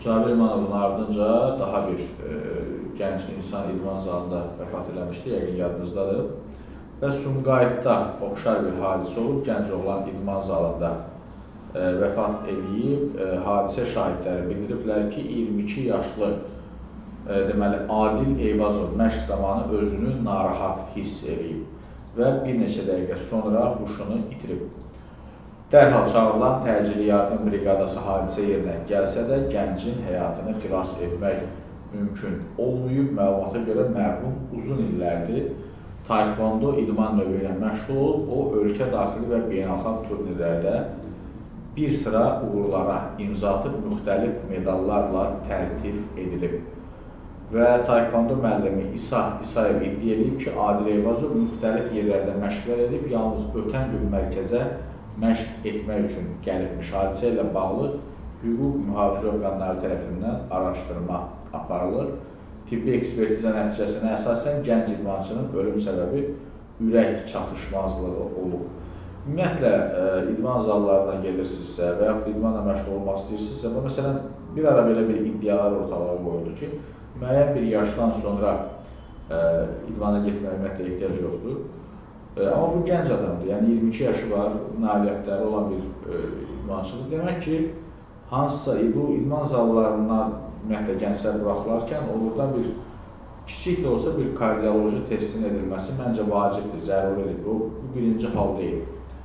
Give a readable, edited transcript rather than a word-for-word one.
Cabir İmanovun ardınca daha bir gənc insan idman zalında vəfat eləmişdi, yəqin yadınızdadır. Və Sumqayıtda oxşar bir hadisə olub, gənc oğlan idman zalında vəfat eləyib. Hadisə şahidləri bildiriblər ki, 22 yaşlı deməli, Adil Eyvazov məşq zamanı özünü narahat hiss eləyib və bir neçə dəqiqə sonra huşunu itirib. Dərhal çağırılan təcili yardım briqadası hadisə yerinə gəlsə də gəncin həyatını xilas etmək mümkün olmayıb. Məlumata görə mərhum uzun illərdir taekvondo idman növü ilə məşğul olub. O, ölkə daxili və beynəlxalq turnirlərdə bir sıra uğurlara imza atıb, müxtəlif medallarla təltif edilib. Və taekvondo müəllimi İsa İsayev iddia edib ki, Adil Eyvazov müxtəlif yerlərdə məşqlər edib, yalnız ötən gün mərkəzə məşq etmək üçün gəlibmiş. Hadisə ilə bağlı hüquq mühafizə orqanları tərəfindən araşdırma aparılır. Tibbi ekspertiza nəticəsinə əsasən gənc idmançının ölüm səbəbi ürək çatışmazlığı olub. Ümumiyyətlə, idman zallarına gedirsinizsə və yaxud idmanla məşğul olmaq istəyirsinizsə, bu məsələn, bir ara belə bir iddialar ortalığa qoyuldu ki, müəyyən bir yaşdan sonra idmana getməyə ümumiyyətlə ehtiyac yoxdur. Amma bu gənc adamdır, yəni 22 yaşı var, nailiyyətləri olan bir idmançıdır. Demək ki, hansısa bu idman zallarından ümumiyyətlə gənclər buraxılarkən oradan bir kiçik də olsa bir kardioloji testin edilməsi məncə vacibdir, zəruridir. Bu birinci hal deyil.